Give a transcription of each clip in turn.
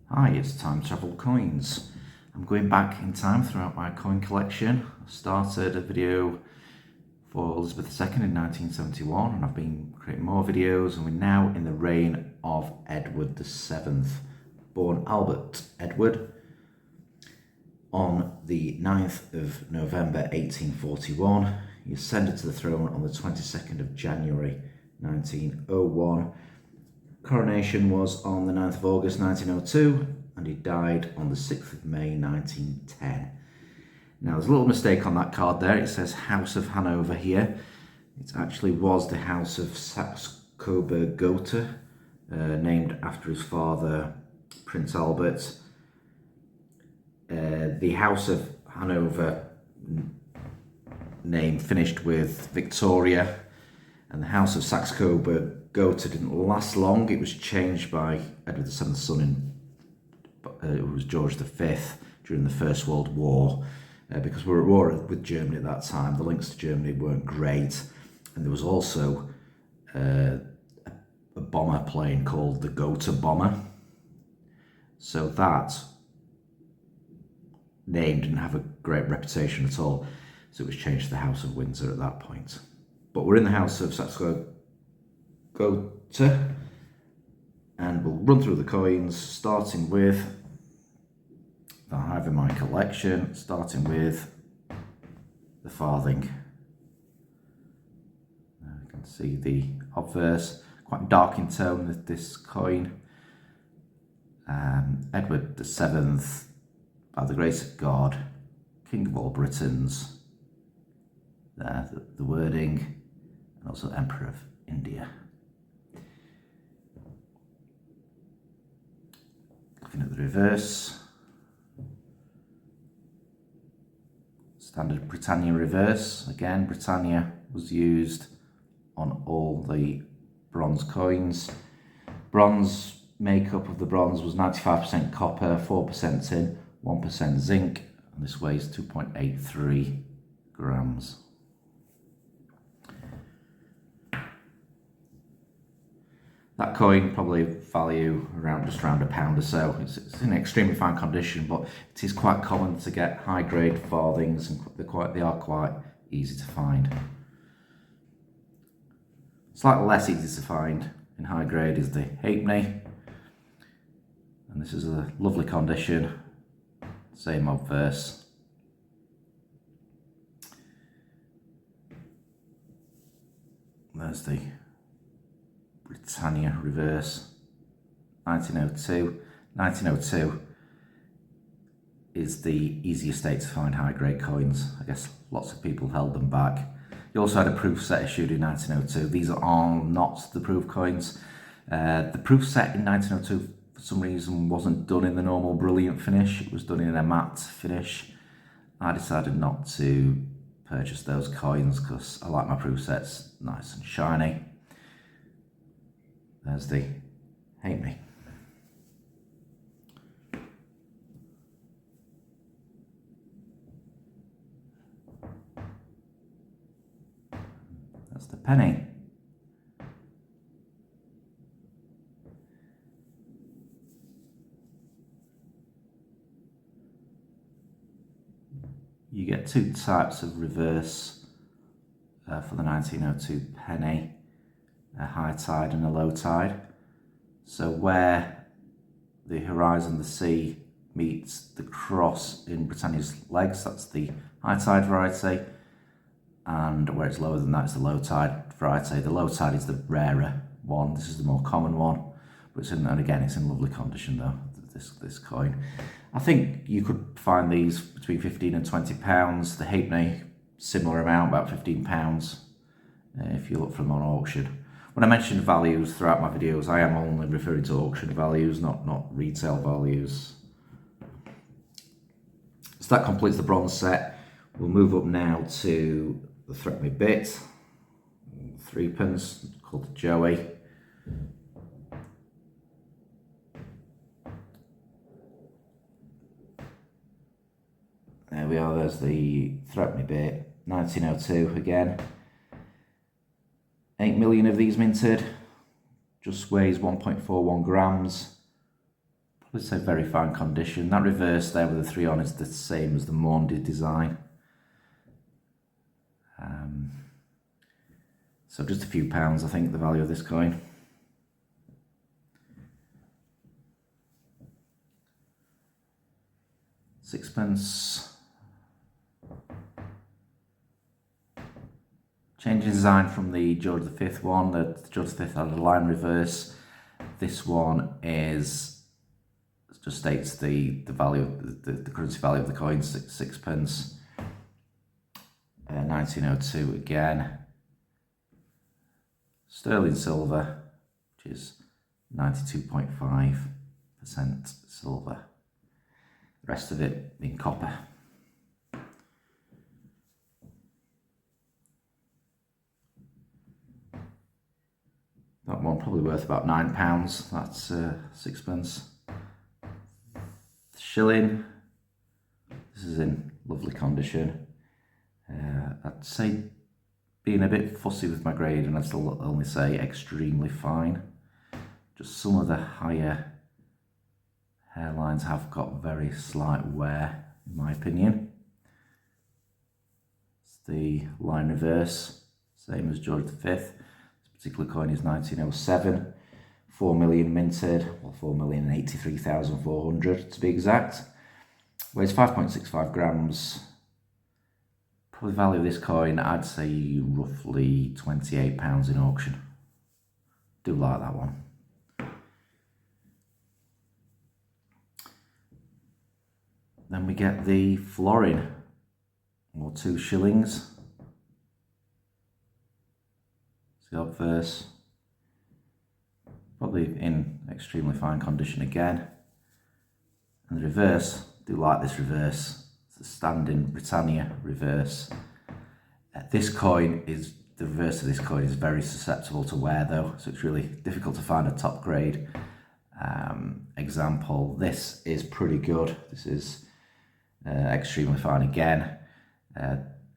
Hi, it's Time Travel Coins. I'm going back in time throughout my coin collection. I started a video for Elizabeth II in 1971 and I've been creating more videos, and we're now in the reign of Edward VII, born Albert Edward on the 9th of November 1841. He ascended to the throne on the 22nd of January 1901. Coronation was on the 9th of August 1902 and he died on the 6th of May 1910. Now there's a little mistake on that card there. It says House of Hanover here. It actually was the House of Saxe-Coburg-Gotha, named after his father, Prince Albert. The House of Hanover name finished with Victoria, and the House of Saxe-Coburg-Gotha didn't last long. It was changed by Edward VII's son, it was George V, during the First World War, because we were at war with Germany at that time. The links to Germany weren't great, and there was also a bomber plane called the Gotha bomber. So that name didn't have a great reputation at all, so it was changed to the House of Windsor at that point. But we're in the House of Saxe-Coburg-Gotha, and we'll run through the coins, starting with that I have in my collection, starting with the farthing. Now you can see the obverse, quite dark in tone with this coin. Edward VII, by the grace of God, King of all Britons. There, the wording, and also Emperor of India. Looking at the reverse, standard Britannia reverse. Again, Britannia was used on all the bronze coins. Bronze makeup of the bronze was 95% copper, 4% tin, 1% zinc, and this weighs 2.83 grams. That coin probably value just around £1 or so. It's in extremely fine condition, but it is quite common to get high grade farthings, and they are quite easy to find. Slightly less easy to find in high grade is the halfpenny, and this is a lovely condition, same obverse. There's the Britannia reverse, 1902. 1902 is the easiest date to find high grade coins. I guess lots of people held them back. You also had a proof set issued in 1902. These are not the proof coins. The proof set in 1902 for some reason wasn't done in the normal brilliant finish. It was done in a matte finish. I decided not to purchase those coins because I like my proof sets nice and shiny. There's the halfpenny. That's the penny. You get two types of reverse for the 1902 penny. A high tide and a low tide. So where the horizon, the sea, meets the cross in Britannia's legs, that's the high tide variety, and where it's lower than that is the low tide variety. The low tide is the rarer one. This is the more common one, but and again, it's in lovely condition though, this coin. I think you could find these between £15 and £20. The halfpenny, similar amount, about £15 if you look for them on auction. When I mention values throughout my videos, I am only referring to auction values, not retail values. So that completes the bronze set. We'll move up now to the threepenny bit, threepence, called the Joey. There we are, there's the threepenny bit, 1902 again. 8 million of these minted, just weighs 1.41 grams. I'd say very fine condition. That reverse there with the 3 on is the same as the Maundy design. So just a few pounds, I think, the value of this coin. Sixpence. Change in design from the George V one. The George V had a line reverse. This one just states the value, the currency value of the coin, sixpence. 1902 again. Sterling silver, which is 92.5% silver. The rest of it being copper. That one probably worth about £9. That's sixpence. The shilling. This is in lovely condition. I'd say, being a bit fussy with my grade, and I'd still only say extremely fine. Just some of the higher hairlines have got very slight wear, in my opinion. It's the line reverse, same as George V. This particular coin is 1907, 4 million minted, well 4,083,400 to be exact. Weighs 5.65 grams. Probably value of this coin, I'd say roughly £28 in auction. Do like that one. Then we get the florin, or 2 shillings. It's the obverse. Probably in extremely fine condition again. And the reverse, do like this reverse. The standing Britannia reverse. The reverse of this coin is very susceptible to wear though, so it's really difficult to find a top grade example. This is pretty good. This is extremely fine again.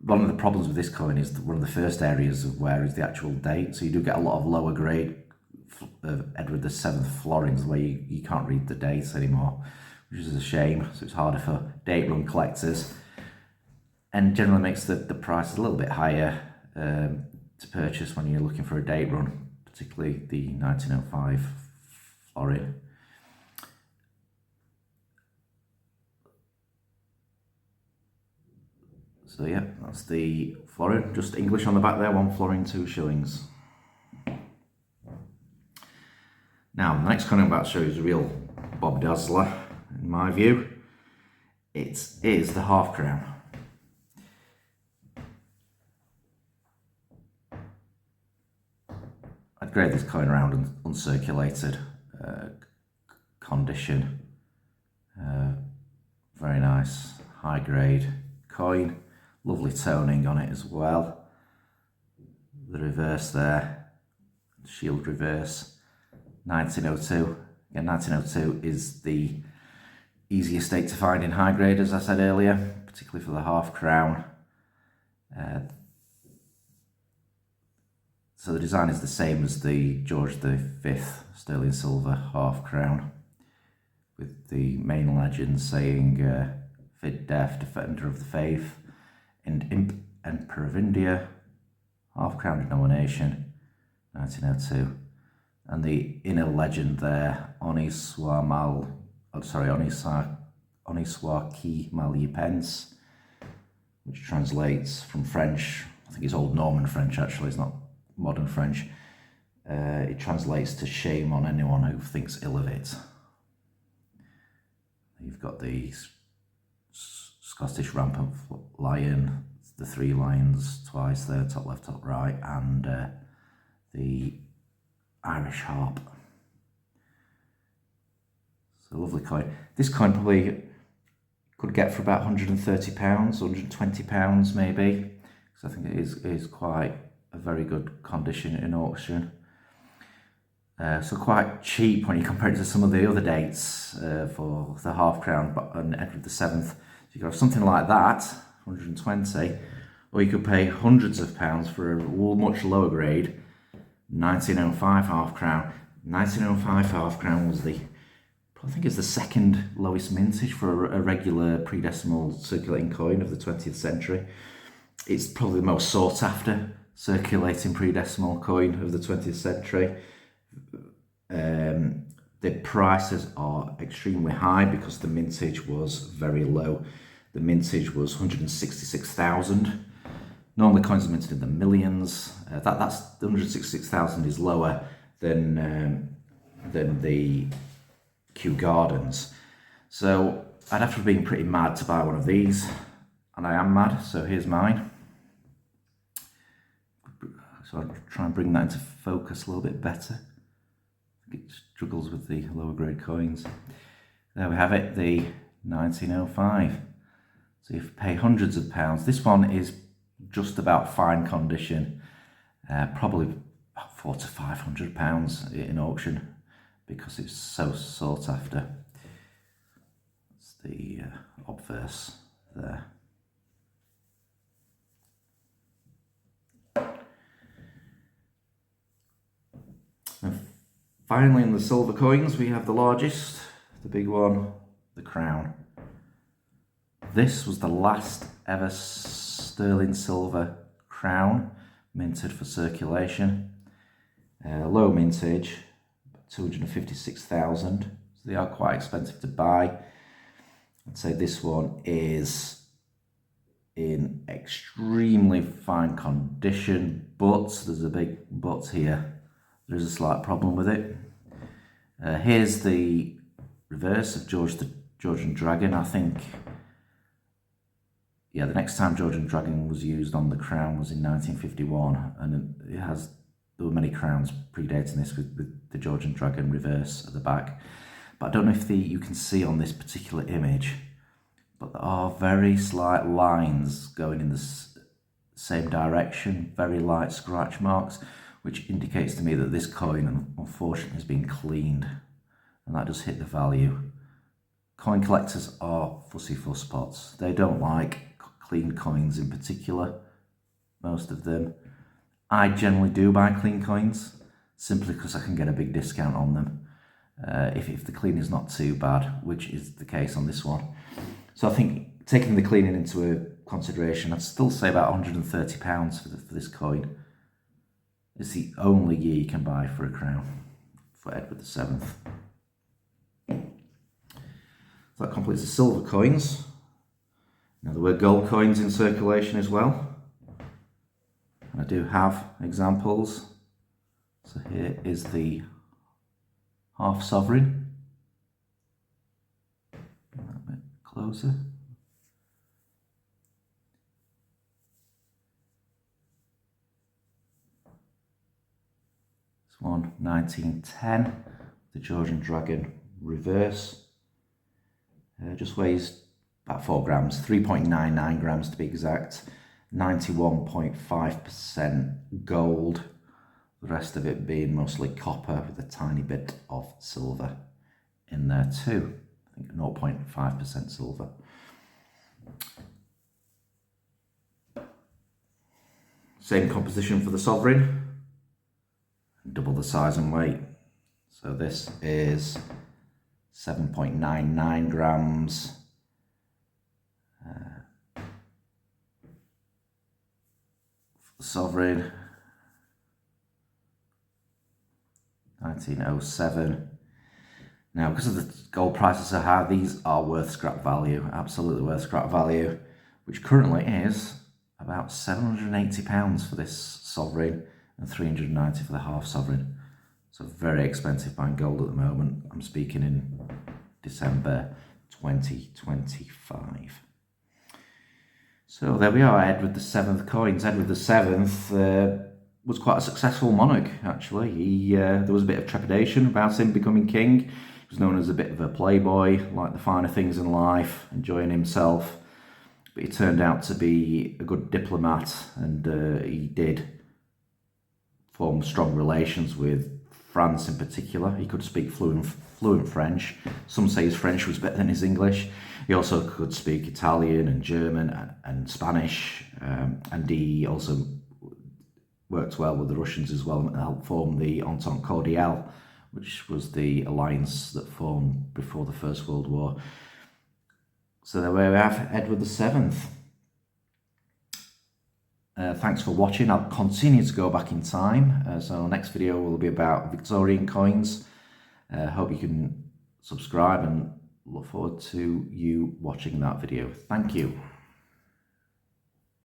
One of the problems with this coin is that one of the first areas of wear is the actual date, so you do get a lot of lower grade Edward VII florins where you can't read the dates anymore, which is a shame. So it's harder for date run collectors, and generally makes the price a little bit higher to purchase when you're looking for a date run, particularly the 1905 florin. So yeah, that's the florin, just English on the back there, 1 florin, 2 shillings. Now, the next coin I'm about to show you is a real Bob Dazzler, in my view. It is the half crown. I'd grade this coin around in uncirculated condition. Very nice, high grade coin. Lovely toning on it as well. The reverse there, shield reverse, 1902. Again, 1902 is the easiest date to find in high grade, as I said earlier, particularly for the half crown. So the design is the same as the George V sterling silver half crown, with the main legend saying Vid Def, Defender of the Faith, and Imp, Emperor of India, half crown denomination, 1902. And the inner legend there, Oniswa Ki Mal Yipens, which translates from French, I think it's Old Norman French actually, it's not modern French. It translates to shame on anyone who thinks ill of it. You've got the Scottish rampant lion, the 3 lions twice there, top left, top right, and the Irish harp. So lovely coin. This coin probably could get for about £130, £120 maybe, because I think it is quite a very good condition in auction. So quite cheap when you compare it to some of the other dates for the half crown and Edward VII. So you could have something like that, 120, or you could pay hundreds of pounds for a much lower grade 1905 half crown. 1905 half crown was the I think it's the second lowest mintage for a regular pre-decimal circulating coin of the 20th century. It's probably the most sought after circulating pre-decimal coin of the 20th century. The prices are extremely high because the mintage was very low. The mintage was 166,000. Normally coins are minted in the millions. That's the 166,000 is lower than the Kew Gardens. So I'd have to be pretty mad to buy one of these, and I am mad, so here's mine. So I'll try and bring that into focus a little bit better. I think it struggles with the lower grade coins. There we have it, the 1905. So you pay hundreds of pounds. This one is just about fine condition, probably about £400 to £500 in auction because it's so sought after. That's the obverse there. And finally, in the silver coins, we have the largest, the big one, the crown. This was the last ever sterling silver crown minted for circulation. Low mintage, 256,000. So they are quite expensive to buy. I'd say this one is in extremely fine condition, but there's a big but here. There is a slight problem with it. Here's the reverse of Georgian Dragon. I think, yeah, the next time Georgian Dragon was used on the crown was in 1951, and there were many crowns predating this with the Georgian Dragon reverse at the back. But I don't know if you can see on this particular image, but there are very slight lines going in the same direction, very light scratch marks, which indicates to me that this coin unfortunately has been cleaned, and that does hit the value. Coin collectors are fussy for spots. They don't like clean coins in particular, most of them. I generally do buy clean coins simply because I can get a big discount on them if the clean is not too bad, which is the case on this one. So I think taking the cleaning into consideration, I'd still say about £130 for this coin. It's the only year you can buy for a crown for Edward VII. So that completes the silver coins. Now there were gold coins in circulation as well. And I do have examples. So here is the half sovereign. Bring that a bit closer. This one, 1910, the Georgian Dragon reverse. Just weighs about 4 grams, 3.99 grams to be exact, 91.5% gold, the rest of it being mostly copper with a tiny bit of silver in there too. I think 0.5% silver. Same composition for the sovereign, double the size and weight. So this is 7.99 grams. For the sovereign, 1907. Now, because of the gold prices so high, these are worth scrap value, absolutely worth scrap value, which currently is about £780 for this sovereign and £390 for the half sovereign. So very expensive buying gold at the moment. I'm speaking in December 2025. So there we are, Edward VII coins. Edward VII was quite a successful monarch, actually. There was a bit of trepidation about him becoming king. He was known as a bit of a playboy, liked the finer things in life, enjoying himself. But he turned out to be a good diplomat, and he did form strong relations with France in particular. He could speak fluent French. Some say his French was better than his English. He also could speak Italian and German and Spanish, and he also worked well with the Russians as well and helped form the Entente Cordiale which was the alliance that formed before the First World War. So there we have Edward VII. Thanks for watching. I'll continue to go back in time. So next video will be about Victorian coins. Hope you can subscribe and look forward to you watching that video. Thank you.